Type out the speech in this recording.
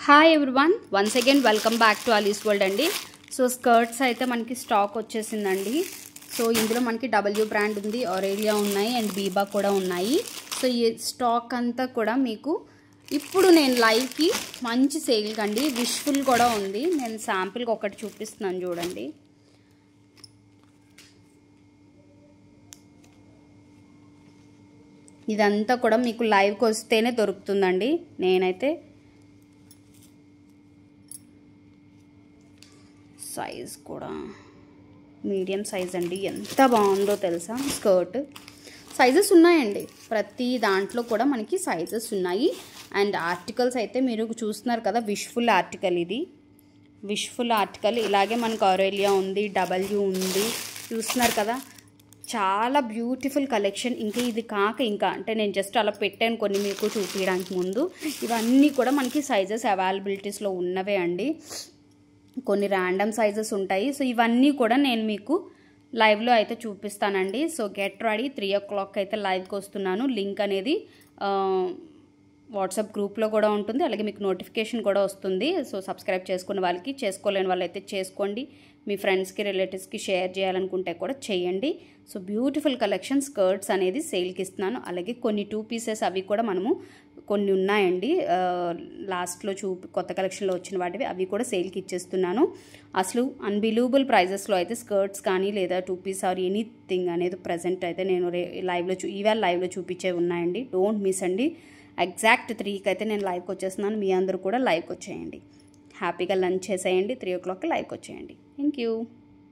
Hi everyone, once again welcome back to Ali's world అండి. So skirts అయితే మనకి stock వచ్చేసిందండి. సో ఇందులో మనకి డబ్ల్యూ బ్రాండ్ ఉంది, ఆరేలియా ఉన్నాయి అండ్ బీబా కూడా ఉన్నాయి. సో ఈ స్టాక్ అంతా కూడా మీకు ఇప్పుడు నేను లైవ్కి మంచి సేల్ కండి. విష్ఫుల్ కూడా ఉంది. నేను శాంపిల్కి ఒకటి చూపిస్తున్నాను చూడండి. ఇదంతా కూడా మీకు లైవ్కి వస్తేనే దొరుకుతుందండి. నేనైతే సైజ్ కూడా మీడియం సైజ్ అండి. ఎంత బాగుందో తెలుసా. స్కర్ట్ సైజెస్ ఉన్నాయండి, ప్రతి దాంట్లో కూడా మనకి సైజెస్ ఉన్నాయి. అండ్ ఆర్టికల్స్ అయితే మీరు చూస్తున్నారు కదా, విష్ఫుల్ ఆర్టికల్. ఇది విష్ఫుల్ ఆర్టికల్. ఇలాగే మనకు ఆరేలియా ఉంది, డబ్ల్యూ ఉంది, చూస్తున్నారు కదా. చాలా బ్యూటిఫుల్ కలెక్షన్. ఇంకా ఇది కాక ఇంకా అంటే నేను జస్ట్ అలా పెట్టాను కొన్ని మీకు చూపించడానికి ముందు. ఇవన్నీ కూడా మనకి సైజెస్ అవైలబిలిటీస్లో ఉన్నవే అండి. కొన్ని ర్యాండమ్ సైజెస్ ఉంటాయి. సో ఇవన్నీ కూడా నేను మీకు లైవ్లో అయితే చూపిస్తానండి. So get ready. 3 o'clock అయితే లైవ్కి వస్తున్నాను. లింక్ అనేది వాట్సాప్ గ్రూప్లో కూడా ఉంటుంది, అలాగే మీకు నోటిఫికేషన్ కూడా వస్తుంది. సో సబ్స్క్రైబ్ చేసుకున్న వాళ్ళకి, చేసుకోలేని వాళ్ళైతే చేసుకోండి. మీ ఫ్రెండ్స్కి, రిలేటివ్స్కి షేర్ చేయాలనుకుంటే కూడా చేయండి. సో బ్యూటిఫుల్ కలెక్షన్ స్కర్ట్స్ అనేది సేల్కి ఇస్తున్నాను. అలాగే కొన్ని 2 pieces అవి కూడా మనము కొన్ని ఉన్నాయండి. లాస్ట్లో కొత్త కలెక్షన్లో వచ్చిన వాటివి అవి కూడా సేల్కి ఇచ్చేస్తున్నాను. అసలు అన్బిలీవబుల్ ప్రైజెస్లో అయితే స్కర్ట్స్ కానీ లేదా 2 piece ఆర్ ఎనీథింగ్ అనేది ప్రజెంట్ అయితే నేను లైవ్లో ఈవేళ లైవ్లో చూపించే ఉన్నాయండి. డోంట్ మిస్ అండి. ఎగ్జాక్ట్ 3కి అయితే నేను లైవ్కి వచ్చేస్తున్నాను. మీ అందరూ కూడా లైవ్కి వచ్చేయండి. హ్యాపీగా లంచ్ చేసేయండి. 3 o'clock లైవ్కి వచ్చేయండి. Thank you.